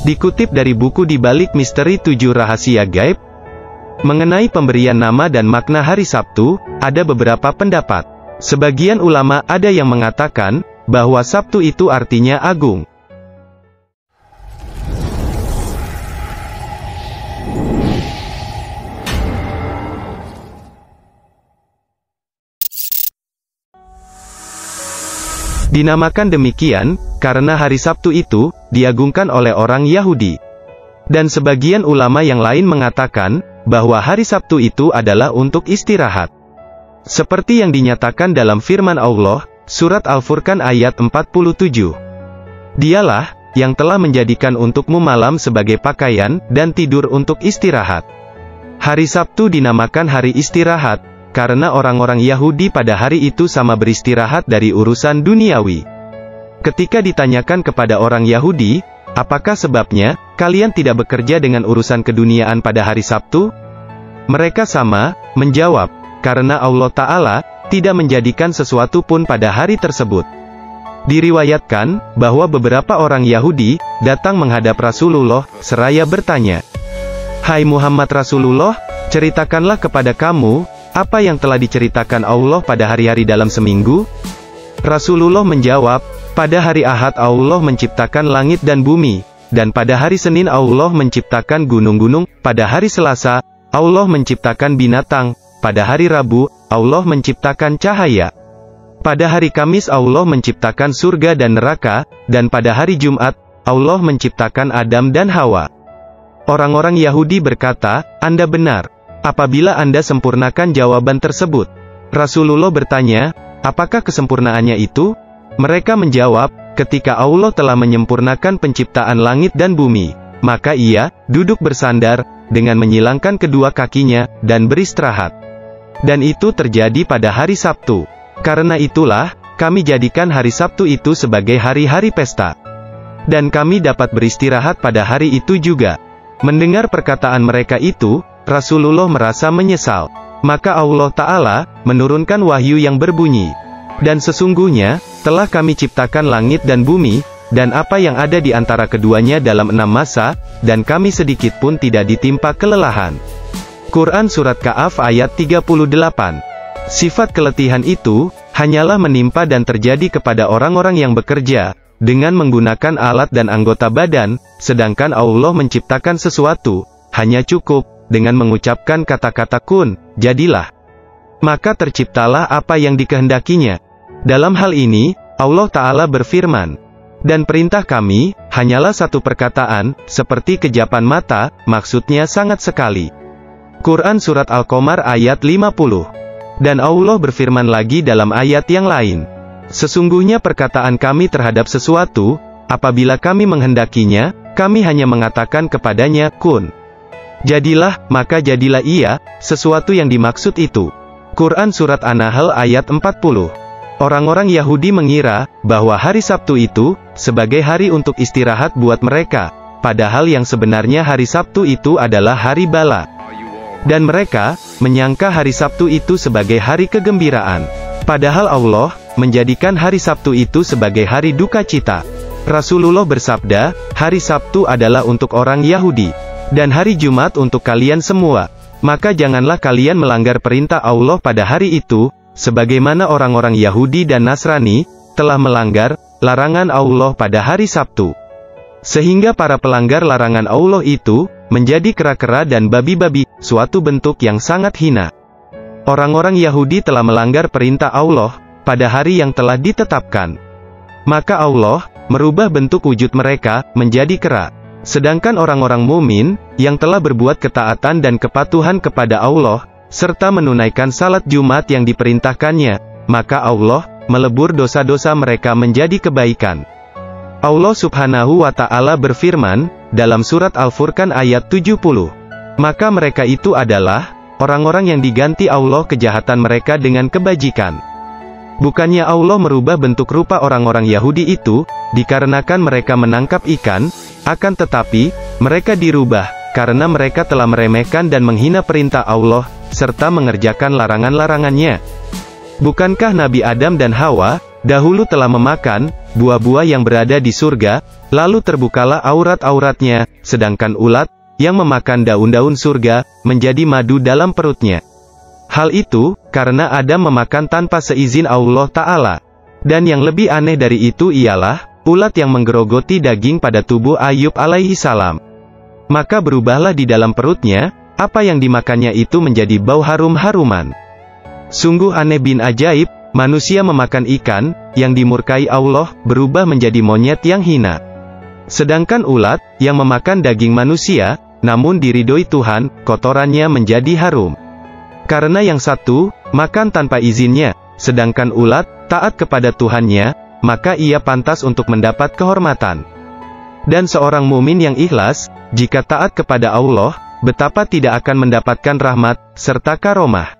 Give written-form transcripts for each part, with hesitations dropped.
Dikutip dari buku Di Balik Misteri 7 Rahasia Gaib, mengenai pemberian nama dan makna hari Sabtu, ada beberapa pendapat. Sebagian ulama ada yang mengatakan, bahwa Sabtu itu artinya agung. Dinamakan demikian, karena hari Sabtu itu, diagungkan oleh orang Yahudi. Dan sebagian ulama yang lain mengatakan, bahwa hari Sabtu itu adalah untuk istirahat. Seperti yang dinyatakan dalam firman Allah, Surat Al-Furqan ayat 47. Dialah, yang telah menjadikan untukmu malam sebagai pakaian, dan tidur untuk istirahat. Hari Sabtu dinamakan hari istirahat, karena orang-orang Yahudi pada hari itu sama beristirahat dari urusan duniawi. Ketika ditanyakan kepada orang Yahudi, apakah sebabnya, kalian tidak bekerja dengan urusan keduniaan pada hari Sabtu? Mereka sama, menjawab, karena Allah Ta'ala, tidak menjadikan sesuatu pun pada hari tersebut. Diriwayatkan, bahwa beberapa orang Yahudi, datang menghadap Rasulullah, seraya bertanya, "Hai Muhammad Rasulullah, ceritakanlah kepada kamu, apa yang telah diceritakan Allah pada hari-hari dalam seminggu?" Rasulullah menjawab, "Pada hari Ahad Allah menciptakan langit dan bumi, dan pada hari Senin Allah menciptakan gunung-gunung, pada hari Selasa, Allah menciptakan binatang, pada hari Rabu, Allah menciptakan cahaya. Pada hari Kamis Allah menciptakan surga dan neraka, dan pada hari Jumat, Allah menciptakan Adam dan Hawa." Orang-orang Yahudi berkata, "Anda benar. Apabila Anda sempurnakan jawaban tersebut." Rasulullah bertanya, "Apakah kesempurnaannya itu?" Mereka menjawab, "Ketika Allah telah menyempurnakan penciptaan langit dan bumi, maka Ia duduk bersandar, dengan menyilangkan kedua kakinya, dan beristirahat. Dan itu terjadi pada hari Sabtu. Karena itulah, kami jadikan hari Sabtu itu sebagai hari-hari pesta. Dan kami dapat beristirahat pada hari itu juga." Mendengar perkataan mereka itu, Rasulullah merasa menyesal. Maka Allah Ta'ala menurunkan wahyu yang berbunyi, "Dan sesungguhnya, telah kami ciptakan langit dan bumi, dan apa yang ada di antara keduanya dalam 6 masa, dan kami sedikit pun tidak ditimpa kelelahan." Quran Surat Ka'af ayat 38. Sifat keletihan itu, hanyalah menimpa dan terjadi kepada orang-orang yang bekerja, dengan menggunakan alat dan anggota badan, sedangkan Allah menciptakan sesuatu, hanya cukup, dengan mengucapkan kata-kata kun, jadilah. Maka terciptalah apa yang dikehendakinya. Dalam hal ini, Allah Ta'ala berfirman, "Dan perintah kami, hanyalah satu perkataan, seperti kejapan mata, maksudnya sangat sekali." Quran Surat Al-Qamar ayat 50. Dan Allah berfirman lagi dalam ayat yang lain, "Sesungguhnya perkataan kami terhadap sesuatu, apabila kami menghendakinya, kami hanya mengatakan kepadanya, kun. Jadilah, maka jadilah ia, sesuatu yang dimaksud itu." Quran Surat An-Nahl ayat 40. Orang-orang Yahudi mengira, bahwa hari Sabtu itu, sebagai hari untuk istirahat buat mereka, padahal yang sebenarnya hari Sabtu itu adalah hari bala. Dan mereka, menyangka hari Sabtu itu sebagai hari kegembiraan. Padahal Allah, menjadikan hari Sabtu itu sebagai hari duka cita. Rasulullah bersabda, "Hari Sabtu adalah untuk orang Yahudi, dan hari Jumat untuk kalian semua. Maka janganlah kalian melanggar perintah Allah pada hari itu, sebagaimana orang-orang Yahudi dan Nasrani, telah melanggar larangan Allah pada hari Sabtu. Sehingga para pelanggar larangan Allah itu, menjadi kera-kera dan babi-babi, suatu bentuk yang sangat hina." Orang-orang Yahudi telah melanggar perintah Allah, pada hari yang telah ditetapkan. Maka Allah, merubah bentuk wujud mereka, menjadi kera. Sedangkan orang-orang mumin, yang telah berbuat ketaatan dan kepatuhan kepada Allah, serta menunaikan salat Jumat yang diperintahkannya, maka Allah, melebur dosa-dosa mereka menjadi kebaikan. Allah Subhanahu wa Ta'ala berfirman, dalam Surat Al-Furqan ayat 70, "Maka mereka itu adalah, orang-orang yang diganti Allah kejahatan mereka dengan kebajikan." Bukannya Allah merubah bentuk rupa orang-orang Yahudi itu, dikarenakan mereka menangkap ikan, akan tetapi, mereka dirubah, karena mereka telah meremehkan dan menghina perintah Allah, serta mengerjakan larangan-larangannya. Bukankah Nabi Adam dan Hawa, dahulu telah memakan buah-buah yang berada di surga, lalu terbukalah aurat-auratnya, sedangkan ulat, yang memakan daun-daun surga, menjadi madu dalam perutnya. Hal itu, karena Adam memakan tanpa seizin Allah Ta'ala. Dan yang lebih aneh dari itu ialah, ulat yang menggerogoti daging pada tubuh Ayub alaihi salam. Maka berubahlah di dalam perutnya, apa yang dimakannya itu menjadi bau harum-haruman. Sungguh aneh bin ajaib, manusia memakan ikan, yang dimurkai Allah, berubah menjadi monyet yang hina. Sedangkan ulat, yang memakan daging manusia, namun diridhoi Tuhan, kotorannya menjadi harum. Karena yang satu, makan tanpa izinnya, sedangkan ulat, taat kepada Tuhannya, maka ia pantas untuk mendapat kehormatan. Dan seorang mumin yang ikhlas, jika taat kepada Allah, betapa tidak akan mendapatkan rahmat, serta karomah.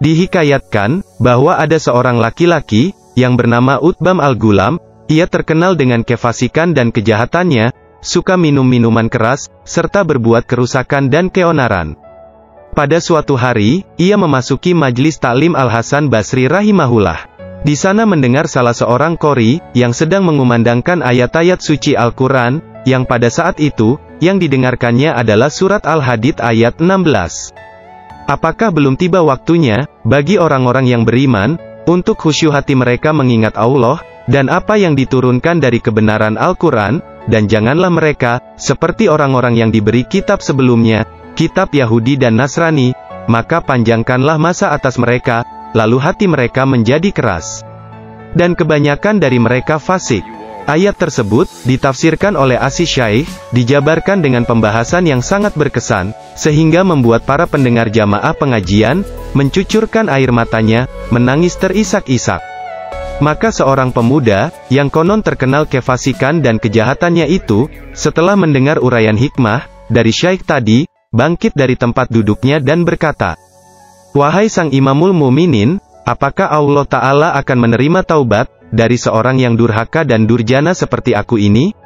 Dihikayatkan, bahwa ada seorang laki-laki, yang bernama Utbam al-Gulam, ia terkenal dengan kefasikan dan kejahatannya, suka minum minuman keras, serta berbuat kerusakan dan keonaran. Pada suatu hari, ia memasuki majlis taklim Al-Hasan Basri rahimahullah. Di sana mendengar salah seorang qori, yang sedang mengumandangkan ayat-ayat suci Al-Quran, yang pada saat itu, yang didengarkannya adalah surat Al-Hadid ayat 16. Apakah belum tiba waktunya, bagi orang-orang yang beriman, untuk khusyuk hati mereka mengingat Allah, dan apa yang diturunkan dari kebenaran Al-Quran, dan janganlah mereka, seperti orang-orang yang diberi kitab sebelumnya, kitab Yahudi dan Nasrani, maka panjangkanlah masa atas mereka, lalu hati mereka menjadi keras. Dan kebanyakan dari mereka fasik. Ayat tersebut, ditafsirkan oleh Asy-Syaikh, dijabarkan dengan pembahasan yang sangat berkesan, sehingga membuat para pendengar jamaah pengajian, mencucurkan air matanya, menangis terisak-isak. Maka seorang pemuda, yang konon terkenal kefasikan dan kejahatannya itu, setelah mendengar uraian hikmah, dari Syaikh tadi, bangkit dari tempat duduknya dan berkata, "Wahai sang Imamul Muminin, apakah Allah Ta'ala akan menerima taubat, dari seorang yang durhaka dan durjana seperti aku ini?"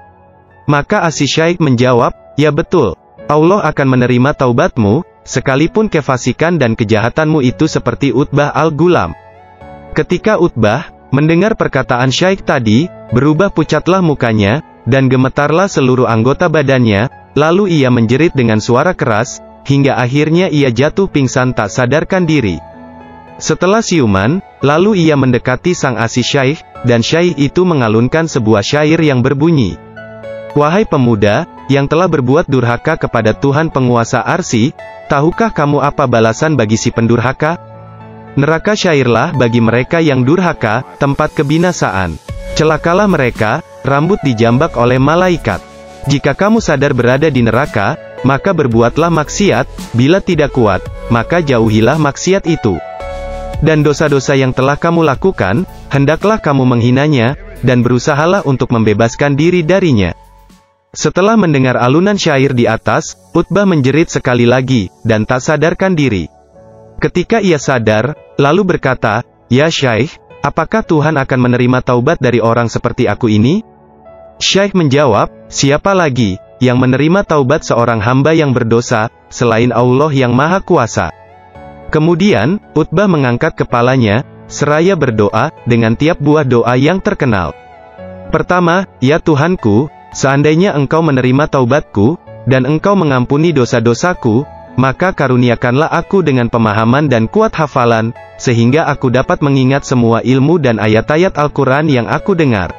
Maka Asy-Syaikh menjawab, "Ya betul, Allah akan menerima taubatmu, sekalipun kefasikan dan kejahatanmu itu seperti Utbah al-Gulam." Ketika Utbah mendengar perkataan Syaikh tadi, berubah pucatlah mukanya, dan gemetarlah seluruh anggota badannya, lalu ia menjerit dengan suara keras, hingga akhirnya ia jatuh pingsan tak sadarkan diri. Setelah siuman, lalu ia mendekati sang Asy-Syaikh, dan Syaikh itu mengalunkan sebuah syair yang berbunyi, "Wahai pemuda, yang telah berbuat durhaka kepada Tuhan penguasa arsy, tahukah kamu apa balasan bagi si pendurhaka? Neraka syairlah bagi mereka yang durhaka, tempat kebinasaan. Celakalah mereka, rambut dijambak oleh malaikat. Jika kamu sadar berada di neraka, maka berbuatlah maksiat, bila tidak kuat, maka jauhilah maksiat itu. Dan dosa-dosa yang telah kamu lakukan, hendaklah kamu menghinanya, dan berusahalah untuk membebaskan diri darinya." Setelah mendengar alunan syair di atas, Utbah menjerit sekali lagi, dan tak sadarkan diri. Ketika ia sadar, lalu berkata, "Ya Syaikh, apakah Tuhan akan menerima taubat dari orang seperti aku ini?" Syaikh menjawab, "Siapa lagi, yang menerima taubat seorang hamba yang berdosa, selain Allah yang Maha Kuasa?" Kemudian, Utbah mengangkat kepalanya, seraya berdoa, dengan tiap buah doa yang terkenal. Pertama, "Ya Tuhanku, seandainya Engkau menerima taubatku, dan Engkau mengampuni dosa-dosaku, maka karuniakanlah aku dengan pemahaman dan kuat hafalan, sehingga aku dapat mengingat semua ilmu dan ayat-ayat Al-Quran yang aku dengar.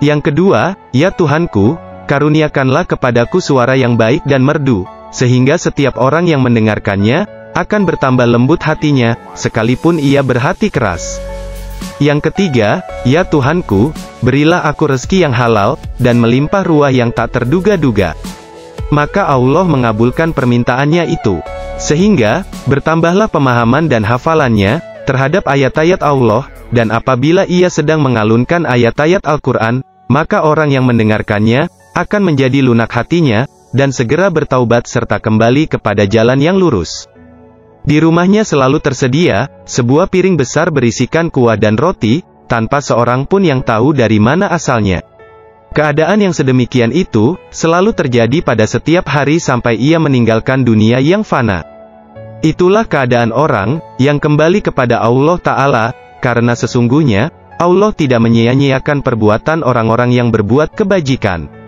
Yang kedua, ya Tuhanku, karuniakanlah kepadaku suara yang baik dan merdu, sehingga setiap orang yang mendengarkannya, akan bertambah lembut hatinya, sekalipun ia berhati keras. Yang ketiga, ya Tuhanku, berilah aku rezeki yang halal, dan melimpah ruah yang tak terduga-duga." Maka Allah mengabulkan permintaannya itu. Sehingga, bertambahlah pemahaman dan hafalannya, terhadap ayat-ayat Allah, dan apabila ia sedang mengalunkan ayat-ayat Al-Quran, maka orang yang mendengarkannya, akan menjadi lunak hatinya, dan segera bertaubat serta kembali kepada jalan yang lurus. Di rumahnya selalu tersedia, sebuah piring besar berisikan kuah dan roti, tanpa seorang pun yang tahu dari mana asalnya. Keadaan yang sedemikian itu, selalu terjadi pada setiap hari sampai ia meninggalkan dunia yang fana. Itulah keadaan orang yang kembali kepada Allah Ta'ala, karena sesungguhnya Allah tidak menyia-nyiakan perbuatan orang-orang yang berbuat kebajikan.